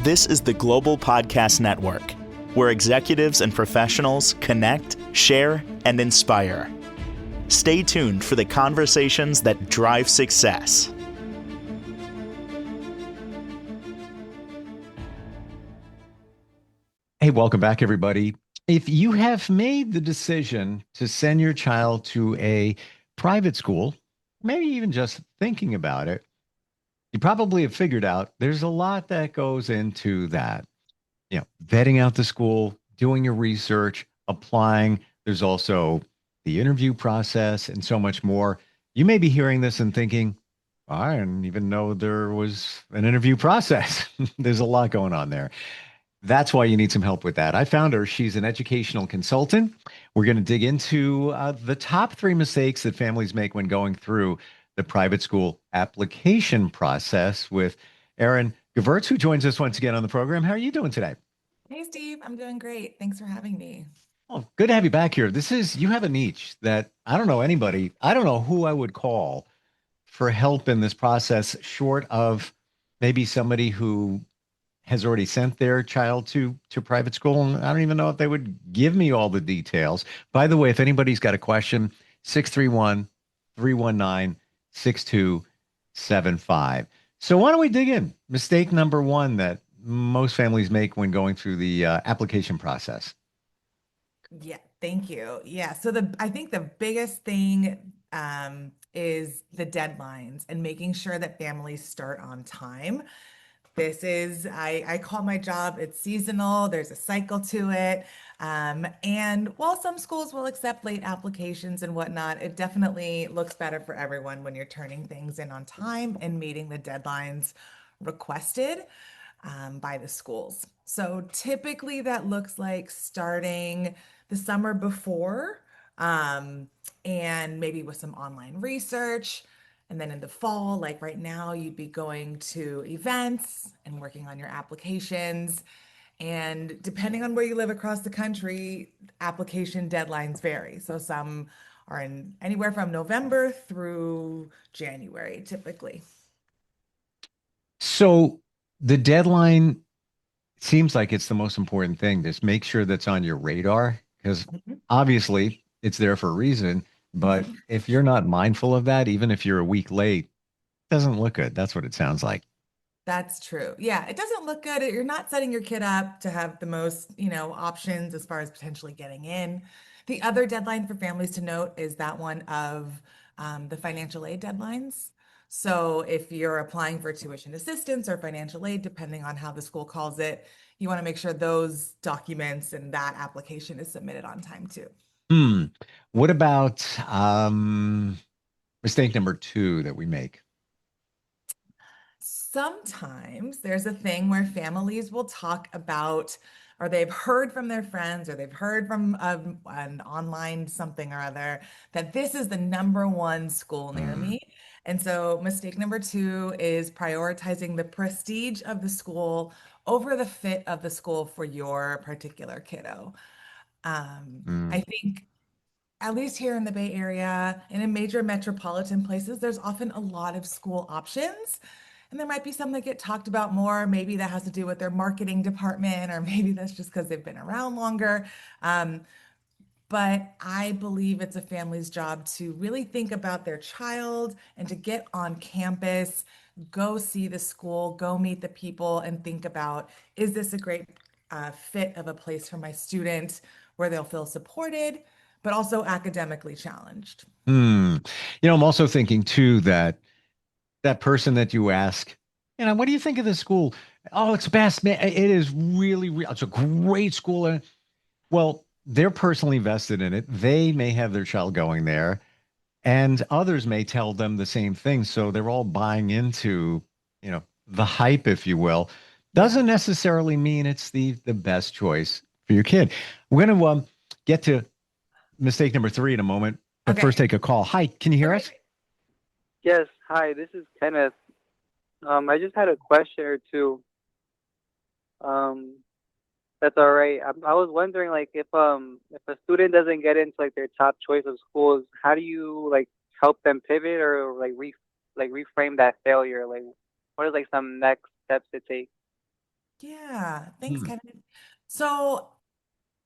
This is the Global Podcast Network, where executives and professionals connect, share, and inspire. Stay tuned for the conversations that drive success. Hey, welcome back, everybody. If you have made the decision to send your child to a private school, maybe even just thinking about it, you probably have figured out there's a lot that goes into that. Vetting out the school, doing your research, applying. There's also the interview process and so much more. You may be hearing this and thinking, I didn't even know there was an interview process. There's a lot going on there. That's why you need some help with that. I found her. She's an educational consultant. We're going to dig into the top three mistakes that families make when going through the private school application process with Erin Gevertz, who joins us once again on the program. How are you doing today? Hey, Steve. I'm doing great. Thanks for having me. Oh, good to have you back here. You have a niche that I don't know anybody, I don't know who I would call for help in this process, short of maybe somebody who has already sent their child to private school. And I don't even know if they would give me all the details. By the way, if anybody's got a question, 631-319-6275. So why don't we dig in? Mistake number one that most families make when going through the application process. Yeah, thank you. Yeah, so I think the biggest thing is the deadlines and making sure that families start on time. I call my job, it's seasonal, there's a cycle to it. And while some schools will accept late applications and whatnot, it definitely looks better for everyone when you're turning things in on time and meeting the deadlines requested by the schools. So typically that looks like starting the summer before, and maybe with some online research. And then in the fall, like right now, you'd be going to events and working on your applications. And depending on where you live across the country, application deadlines vary. So some are in anywhere from November through January, typically. So the deadline seems like it's the most important thing. Just make sure that's on your radar because Mhm. obviously it's there for a reason. But if you're not mindful of that, even if you're a week late, it doesn't look good. That's what it sounds like. That's true. Yeah, it doesn't look good. You're not setting your kid up to have the most, options as far as potentially getting in. The other deadline for families to note is that one of the financial aid deadlines. So if you're applying for tuition assistance or financial aid, depending on how the school calls it, you want to make sure those documents and that application is submitted on time too. Hmm. What about mistake number two that we make? Sometimes there's a thing where families will talk about, or they've heard from their friends, or they've heard from an online something or other, that this is the number one school near Mm, me. And so, mistake number two is prioritizing the prestige of the school over the fit of the school for your particular kiddo. I mm. think at least here in the Bay Area and in major metropolitan places, there's often a lot of school options. And there might be some that get talked about more. Maybe that has to do with their marketing department, or maybe that's just because they've been around longer. Um, but I believe it's a family's job to really think about their child and to get on campus, go see the school, go meet the people, and think about, is this a great fit of a place for my student where they'll feel supported, but also academically challenged? Hmm. I'm also thinking too that that person that you ask, what do you think of this school? Oh, it's best, man. It is it's a great school. And well, they're personally vested in it. They may have their child going there, and others may tell them the same thing. So they're all buying into, the hype, if you will. Yeah. Doesn't necessarily mean it's the best choice for your kid. We're going to get to mistake number three in a moment, but first Okay. take a call. Hi, can you hear Okay. us? Yes, hi, this is Kenneth. I just had a question or two. Um, that's all right. I was wondering, like, if a student doesn't get into like their top choice of schools, how do you like help them pivot or like reframe that failure? Like, what are like some next steps to take? Yeah, thanks, Hmm. Kevin. So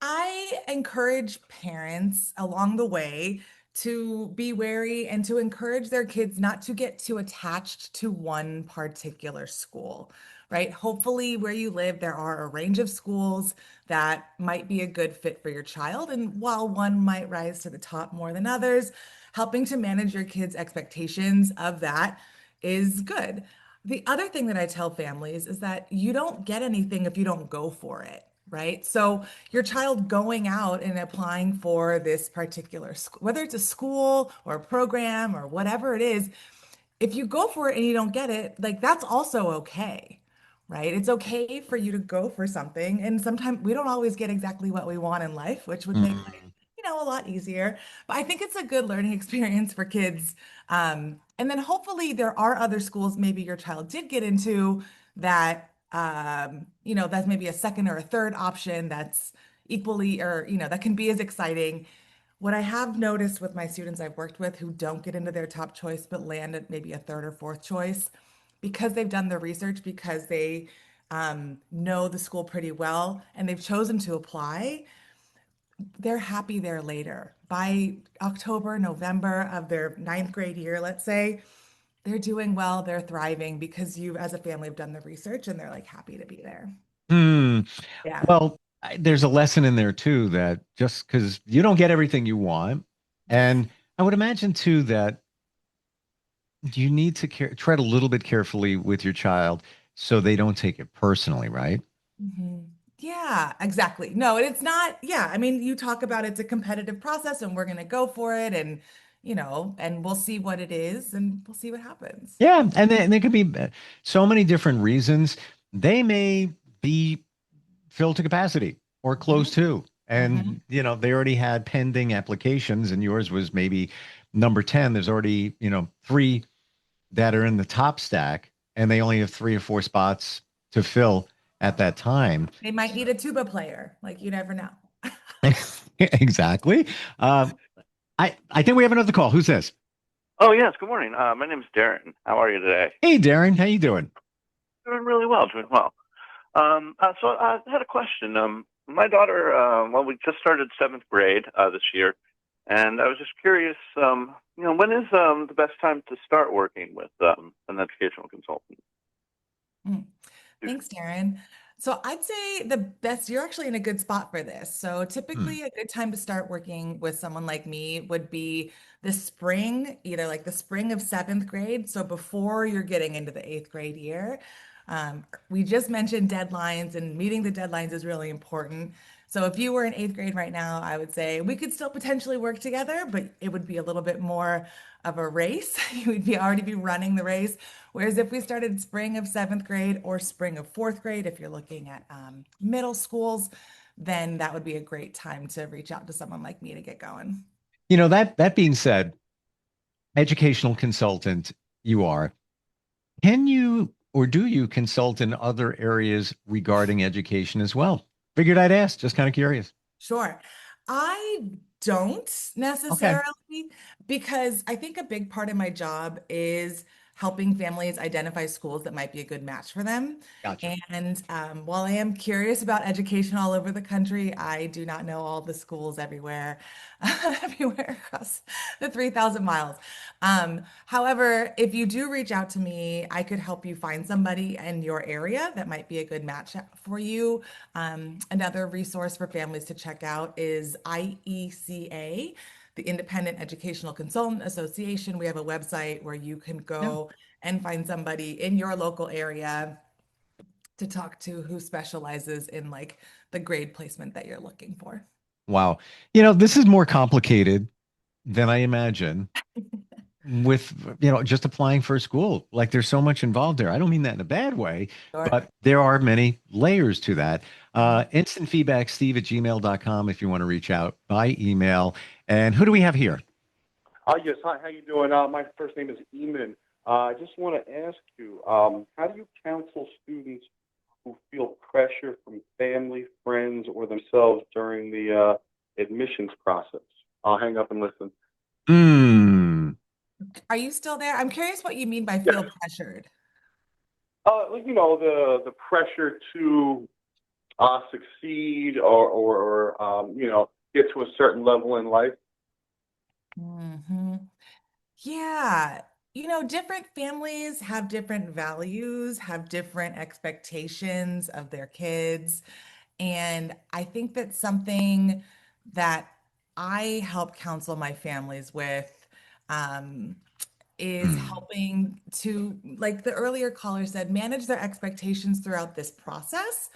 I encourage parents along the way to be wary and to encourage their kids not to get too attached to one particular school, right? Hopefully, where you live, there are a range of schools that might be a good fit for your child. And while one might rise to the top more than others, helping to manage your kids' expectations of that is good. The other thing that I tell families is that you don't get anything if you don't go for it, right? So your child going out and applying for this particular school, whether it's a school or a program or whatever it is, if you go for it and you don't get it, like that's also okay, right? It's okay for you to go for something. And sometimes we don't always get exactly what we want in life, which would make life, Mm. a lot easier. But I think it's a good learning experience for kids. And then hopefully there are other schools maybe your child did get into that, that's maybe a second or a third option that's equally or, that can be as exciting. What I have noticed with my students I've worked with who don't get into their top choice but land at maybe a third or fourth choice, because they've done the research, because they know the school pretty well and they've chosen to apply, they're happy there later. By October, November of their ninth grade year, let's say, they're doing well, they're thriving because you as a family have done the research and they're like happy to be there. Hmm. Yeah. Well, there's a lesson in there too that just because you don't get everything you want, and I would imagine too that you need to tread a little bit carefully with your child so they don't take it personally, right? Mhm. Yeah, exactly. No, it's not. Yeah, I mean, you talk about it's a competitive process and we're going to go for it and, and we'll see what it is and we'll see what happens. Yeah, and there could be so many different reasons. They may be filled to capacity or close Mhm. to, Mhm. and they already had pending applications, and yours was maybe number 10. There's already three that are in the top stack, and they only have 3 or 4 spots to fill at that time. They might need a tuba player. Like you never know. Exactly. Um, I think we have another call. Who's this? Oh, yes. Good morning. My name is Darren. How are you today? Hey, Darren. How you doing? Doing really well. Doing well. So I had a question. My daughter, well, we just started seventh grade this year, and I was just curious. When is the best time to start working with an educational consultant? Mm. Thanks, Darren. So I'd say the best, you're actually in a good spot for this. So Hmm. typically a good time to start working with someone like me would be the spring, either like the spring of seventh grade. So before you're getting into the eighth grade year. We just mentioned deadlines and meeting the deadlines is really important. So if you were in eighth grade right now, I would say we could still potentially work together, but it would be a little bit more of a race. You would be already be running the race. Whereas if we started spring of seventh grade or spring of fourth grade, if you're looking at middle schools, then that would be a great time to reach out to someone like me to get going. That being said, educational consultant you are. Can you or do you consult in other areas regarding education as well? Figured I'd ask, just kind of curious. Sure. I don't Okay, necessarily, because I think a big part of my job is helping families identify schools that might be a good match for them. gotcha. And while I am curious about education all over the country, I do not know all the schools everywhere, everywhere across the 3,000 miles. However, if you do reach out to me, I could help you find somebody in your area that might be a good match for you. Another resource for families to check out is IECA, the Independent Educational Consultant Association. We have a website where you can Yeah. go and find somebody in your local area to talk to who specializes in like the grade placement that you're looking for. Wow. This is more complicated than I imagine with, just applying for a school. Like there's so much involved there. I don't mean that in a bad way, Sure. but there are many layers to that. Instant feedback, steve@gmail.com if you want to reach out by email. And who do we have here? Yes. Hi, how you doing? My first name is Eamon. I just want to ask you, how do you counsel students who feel pressure from family, friends, or themselves during the admissions process? I'll hang up and listen. Hmm. Are you still there? I'm curious what you mean by Yes. feel pressured. The pressure to succeed or get to a certain level in life. Hmm. Yeah. Different families have different values, have different expectations of their kids. And I think that's something that I help counsel my families with, um, is Mm. helping to, like the earlier caller said, manage their expectations throughout this process.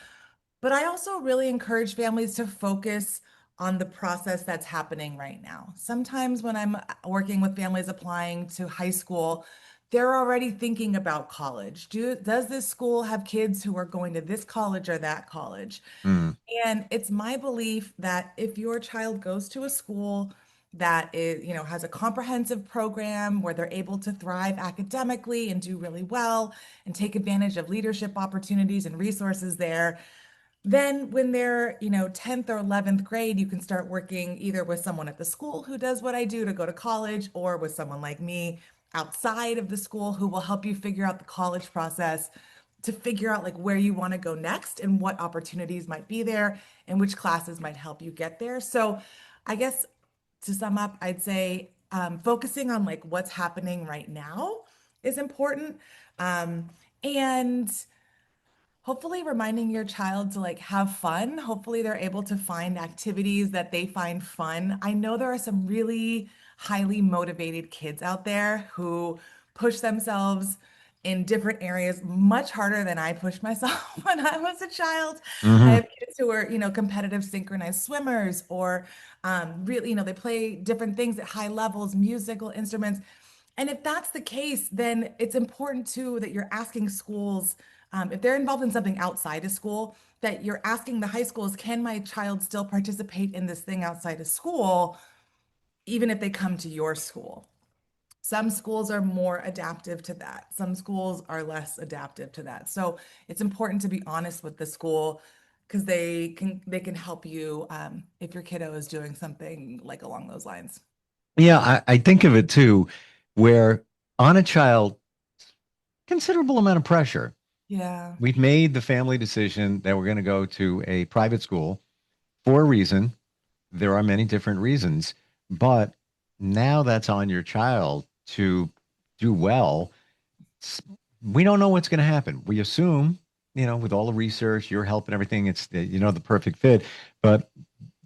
But I also really encourage families to focus on the process that's happening right now. Sometimes when I'm working with families applying to high school, they're already thinking about college. Does this school have kids who are going to this college or that college? Mm. And it's my belief that if your child goes to a school that has a comprehensive program where they're able to thrive academically and do really well and take advantage of leadership opportunities and resources there, then when they're, 10th or 11th grade, you can start working either with someone at the school who does what I do to go to college, or with someone like me outside of the school who will help you figure out the college process, to figure out like where you want to go next and what opportunities might be there and which classes might help you get there. So I guess to sum up, I'd say focusing on like what's happening right now is important. And hopefully reminding your child to like have fun. Hopefully they're able to find activities that they find fun. I know there are some really highly motivated kids out there who push themselves in different areas much harder than I pushed myself when I was a child. I Hmm. have kids who are, competitive synchronized swimmers, or really, they play different things at high levels, musical instruments. And if that's the case, then it's important too that you're asking schools, if they're involved in something outside of school, that you're asking the high schools, can my child still participate in this thing outside of school, even if they come to your school? Some schools are more adaptive to that. Some schools are less adaptive to that. So it's important to be honest with the school, because they can help you if your kiddo is doing something like along those lines. Yeah, I think of it too, where on a child, considerable amount of pressure. Yeah. We've made the family decision that we're going to go to a private school for a reason. There are many different reasons, but now that's on your child to do well. We don't know what's going to happen. We assume, with all the research, your help and everything, it's the perfect fit, but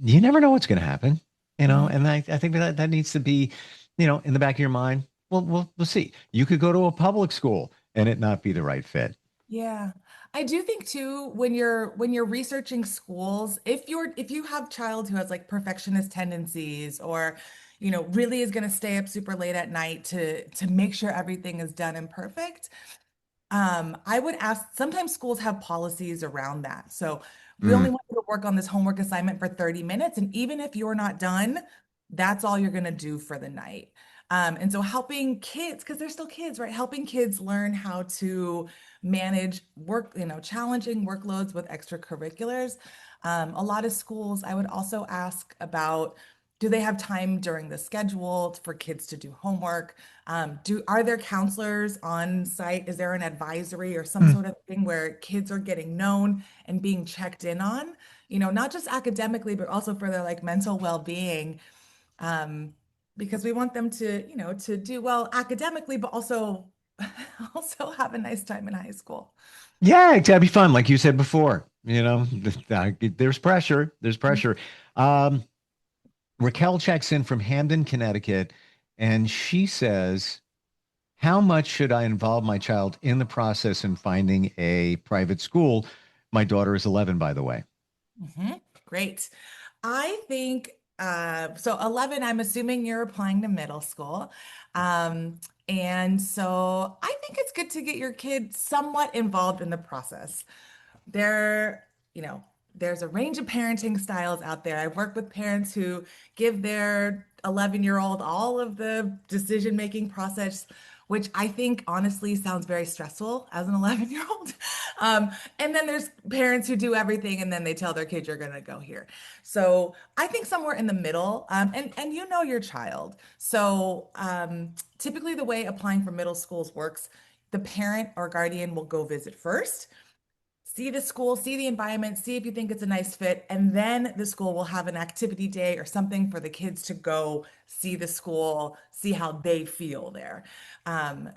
you never know what's going to happen, Mhm. and I think that needs to be, in the back of your mind. Well, we'll see. You could go to a public school and it not be the right fit. Yeah. I do think too, when you're researching schools, if you have a child who has like perfectionist tendencies, or really is going to stay up super late at night to make sure everything is done and perfect, I would ask, sometimes schools have policies around that. So we only Mm. want you to work on this homework assignment for 30 minutes. And even if you're not done, that's all you're going to do for the night. And so helping kids, because they're still kids, right? Helping kids learn how to manage work, challenging workloads with extracurriculars. A lot of schools, I would also ask about, do they have time during the schedule for kids to do homework? Are there counselors on site? Is there an advisory or some Mm. sort of thing where kids are getting known and being checked in on? Not just academically, but also for their like mental well-being. Um, because we want them to do well academically, but also also have a nice time in high school. Yeah, it's gotta be fun, like you said before. There's pressure. There's pressure. Um, Raquel checks in from Hamden, Connecticut, and she says, how much should I involve my child in the process in finding a private school? My daughter is 11, by the way. Great. I think so 11, I'm assuming you're applying to middle school. And so I think it's good to get your kid somewhat involved in the process. There, you know, there's a range of parenting styles out there. I've worked with parents who give their 11-year-old all of the decision-making process, which I think honestly sounds very stressful as an 11-year-old. Um, and then there's parents who do everything and then they tell their kids you're going to go here. So I think somewhere in the middle, and your child. So typically the way applying for middle schools works, the parent or guardian will go visit first, see the school, see the environment, see if you think it's a nice fit, and then the school will have an activity day or something for the kids to go see the school, see how they feel there.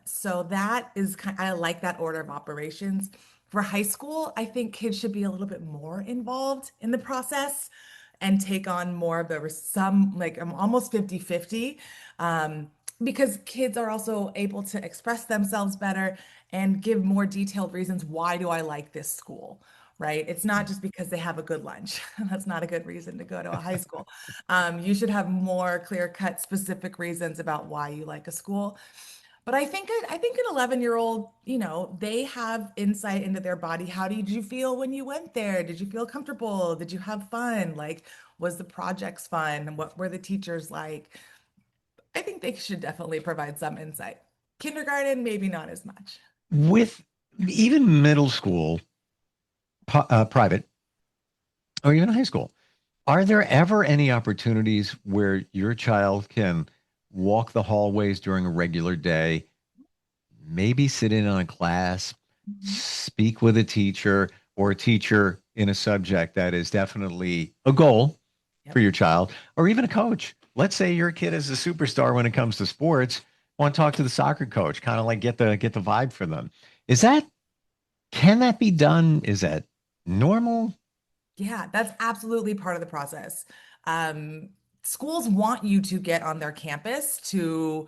So that is I like that order of operations. For high school, I think kids should be a little bit more involved in the process and take on more of the some like I'm almost 50-50, because kids are also able to express themselves better and give more detailed reasons. Why do I like this school? Right? It's not just because they have a good lunch. That's not a good reason to go to a high school. You should have more clear-cut, specific reasons about why you like a school. But I think an 11-year-old, they have insight into their body. How did you feel when you went there? Did you feel comfortable? Did you have fun? Like, was the projects fun? What were the teachers like? I think they should definitely provide some insight. Kindergarten, maybe not as much. With even middle school, private, or even high school, are there ever any opportunities where your child can walk the hallways during a regular day, maybe sit in on a class, Mhm. speak with a teacher or a teacher in a subject that is definitely a goal for Yep. your child, or even a coach? Let's say your kid is a superstar when it comes to sports. Want to talk to the soccer coach, kind of like get the vibe for them. Is that Can that be done? Is that normal? Yeah, that's absolutely part of the process. Um, Schools want you to get on their campus to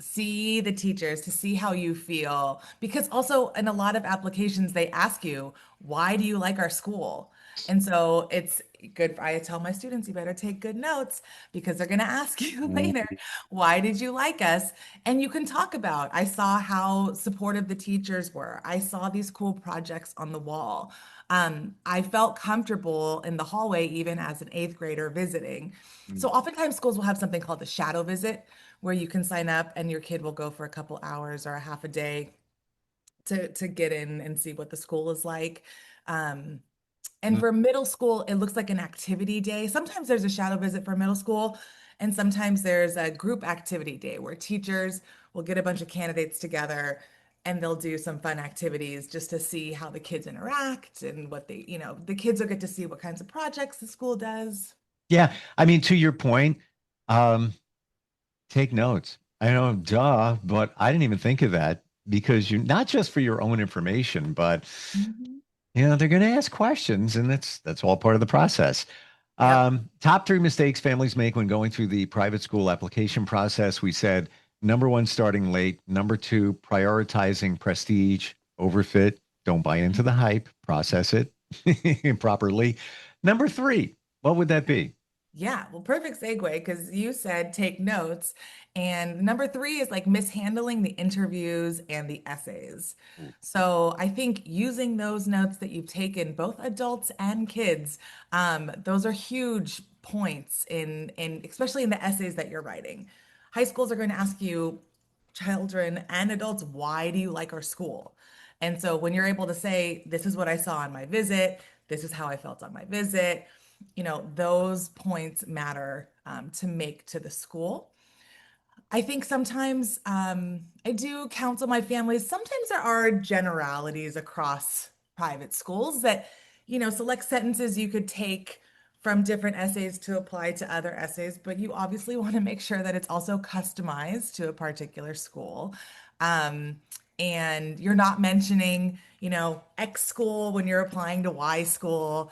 see the teachers, to see how you feel. Because also in a lot of applications, they ask you, why do you like our school? And so it's good. I tell my students, you better take good notes because they're going to ask you later, why did you like us? And you can talk about, I saw how supportive the teachers were. I saw these cool projects on the wall. I felt comfortable in the hallway, even as an eighth grader visiting. So oftentimes schools will have something called the shadow visit, where you can sign up and your kid will go for a couple hours or a half a day to get in and see what the school is like. Um, and Mm. for middle school, it looks like an activity day. Sometimes there's a shadow visit for middle school, and sometimes there's a group activity day where teachers will get a bunch of candidates together and they'll do some fun activities just to see how the kids interact and what the kids will get to see what kinds of projects the school does. Yeah, I mean, to your point, um, take notes. I know, duh, but I didn't even think of that because you not just for your own information, but Mhm. they're going to ask questions, and that's all part of the process. Yep. Top three mistakes families make when going through the private school application process. We said number one, starting late. Number two, prioritizing prestige over fit. Don't buy into the hype. Process it properly. Number three, what would that be? Yeah, well, perfect segue because you said take notes. And number three is like mishandling the interviews and the essays. So I think using those notes that you've taken, both adults and kids, those are huge points in especially in the essays that you're writing. High schools are going to ask you, children and adults, why do you like our school? And so when you're able to say, this is what I saw on my visit, this is how I felt on my visit, those points matter to make to the school. I think sometimes I do counsel my families. Sometimes there are generalities across private schools that, select sentences you could take from different essays to apply to other essays, but you obviously want to make sure that it's also customized to a particular school. Um, and you're not mentioning, X school when you're applying to Y school.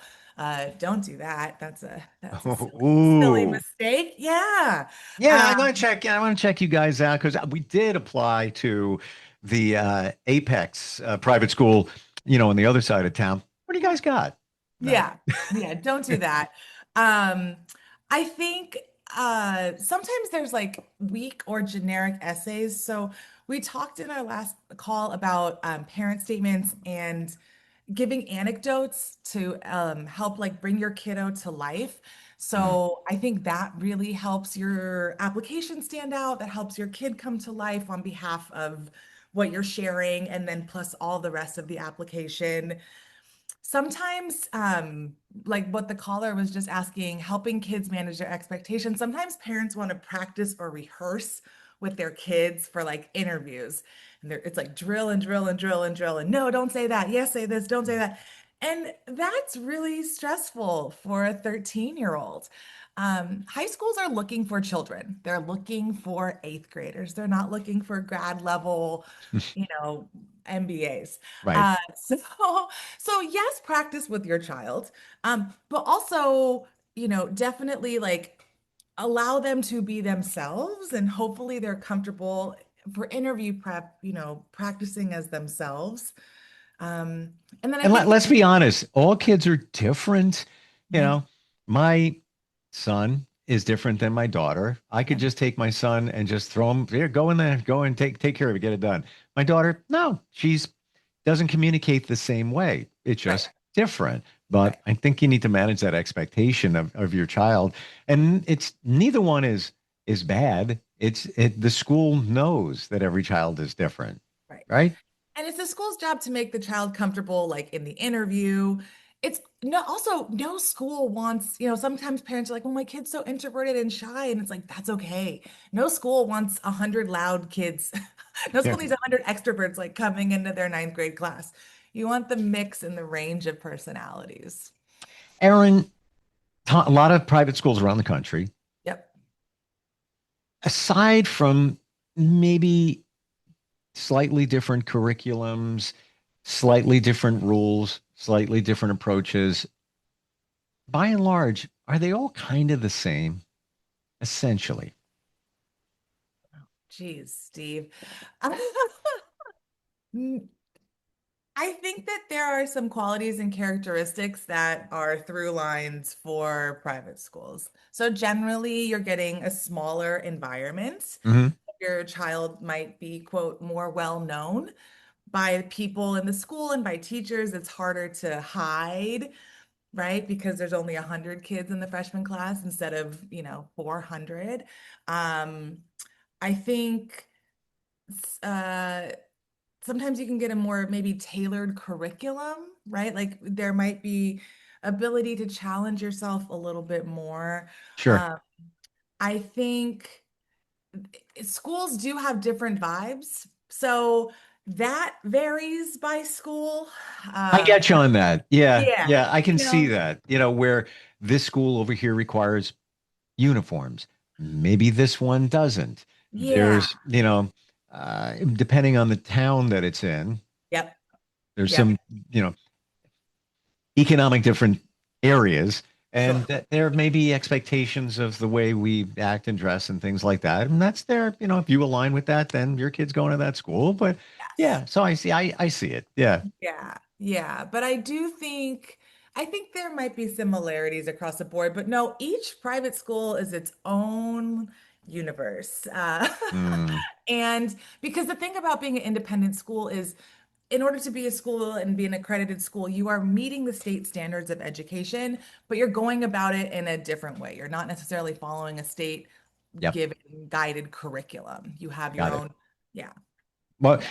Don't do that. That's a silly Ooh. mistake. Yeah. Yeah, Um, I want to check you guys out because we did apply to the Apex private school, on the other side of town. What do you guys got? No. Yeah, yeah, don't do that. Um, I think sometimes there's like weak or generic essays. So we talked in our last call about parent statements and giving anecdotes to help like bring your kiddo to life. Mm. So I think that really helps your application stand out. That helps your kid come to life on behalf of what you're sharing, and then plus all the rest of the application. Sometimes, like what the caller was just asking, helping kids manage their expectations. Sometimes parents want to practice or rehearse with their kids for like interviews. And it's like drill and drill and drill and drill. And no, don't say that. Yes, say this. Don't say that. And that's really stressful for a 13-year-old. High schools are looking for children. They're looking for eighth graders. They're not looking for grad level, you know, MBAs. Right. So, so yes, practice with your child, but also, definitely like allow them to be themselves, and hopefully they're comfortable for interview prep, practicing as themselves. And then I And think let's be honest, all kids are different. You yeah, know, my son is different than my daughter. I could yeah, just take my son and just throw him here, go in there, go and take care of it, get it done. My daughter, no, she's doesn't communicate the same way. It's right, just different. right. But I think you need to manage that expectation of your child. And it's neither one is bad. The school knows that every child is different, Right. right? And it's the school's job to make the child comfortable, like in the interview. It's no, also no school wants, sometimes parents are like, well, my kid's so introverted and shy. And it's like, that's okay. No school wants 100 loud kids. No Yeah. school needs 100 extroverts like coming into their ninth grade class. You want the mix and the range of personalities. Erin, a lot of private schools around the country, Yep. aside from maybe slightly different curriculums, slightly different rules, slightly different approaches, by and large, are they all kind of the same, essentially? Geez, Steve. I think that there are some qualities and characteristics that are through lines for private schools. So generally, you're getting a smaller environment. Hmm. Your child might be, quote, more well known by people in the school and by teachers. It's harder to hide, right? Because there's only 100 kids in the freshman class instead of, 400. I think uh, sometimes you can get a more maybe tailored curriculum, right? Like there might be ability to challenge yourself a little bit more. Sure. Um, I think schools do have different vibes, so that varies by school. I Uh, get you on that. Yeah. yeah, Yeah. I can you see know, that, where this school over here requires uniforms. Maybe this one doesn't. yeah, There's, depending on the town that it's in, yep, there's yep, some, you know, economic different areas, and sure. that there may be expectations of the way we act and dress and things like that. And that's there, if you align with that, then your kid's going to that school. But Yes. yeah, so I see it. Yeah. Yeah, yeah, but I think there might be similarities across the board, but no, each private school is its own universe. Mm, And because the thing about being an independent school is, in order to be a school and be an accredited school, you are meeting the state standards of education, but you're going about it in a different way. You're not necessarily following a state yep. given guided curriculum. You have your Got it. own, yeah, Well, yeah,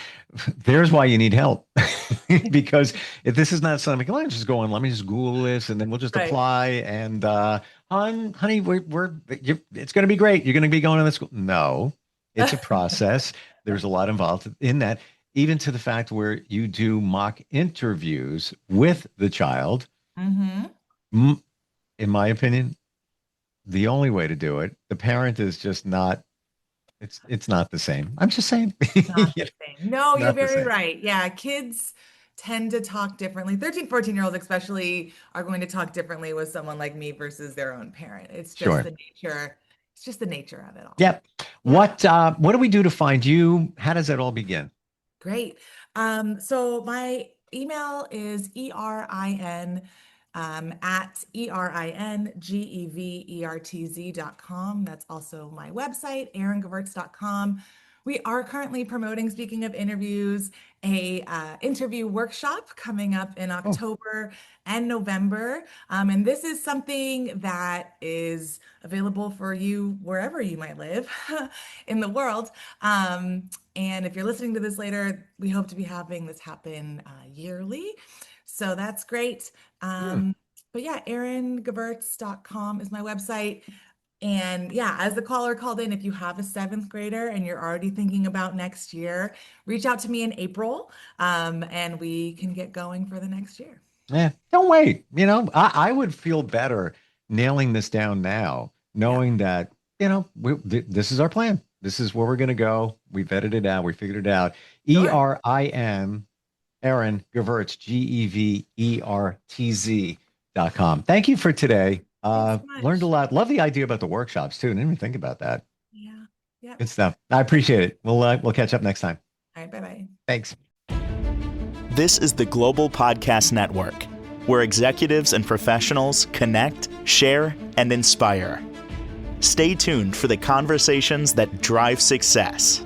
there's why you need help. Because if this is not something, let me just go on, let me just Google this and then we'll just right. apply. And honey, it's going to be great. You're going to be going to the school. No, it's a process. There's a lot involved in that, even to the fact where you do mock interviews with the child. Hmm. M- In my opinion, the only way to do it, the parent is just not, it's not the same. I'm just saying, Not the same. No, you're not the very same. right. Yeah, kids tend to talk differently. 13, 14-year-olds especially are going to talk differently with someone like me versus their own parent. It's just Sure. the nature, it's just the nature of it all. Yep. Yeah. What do we do to find you? How does that all begin? Great. So my email is erin at eringevertz.com. That's also my website, eringevertz.com. We are currently promoting, speaking of interviews, a interview workshop coming up in Oh, October and November. And this is something that is available for you wherever you might live in the world. And if you're listening to this later, we hope to be having this happen yearly. So that's great. hmm. But yeah, eringevertz.com is my website. And yeah, as the caller called in, if you have a seventh grader and you're already thinking about next year, reach out to me in April, and we can get going for the next year. Yeah, don't wait. I would feel better nailing this down now, knowing that, this is our plan. This is where we're going to go. We vetted it out. We figured it out. Sure. ERIN, Erin Gevertz, GEVERTZ.com. Thank you for today. Thanks so much. Learned a lot. Love the idea about the workshops too. I didn't even think about that. Yeah. Yeah. Good stuff. I appreciate it. We'll catch up next time. All right. Bye-bye. Thanks. This is the Global Podcast Network, where executives and professionals connect, share, and inspire. Stay tuned for the conversations that drive success.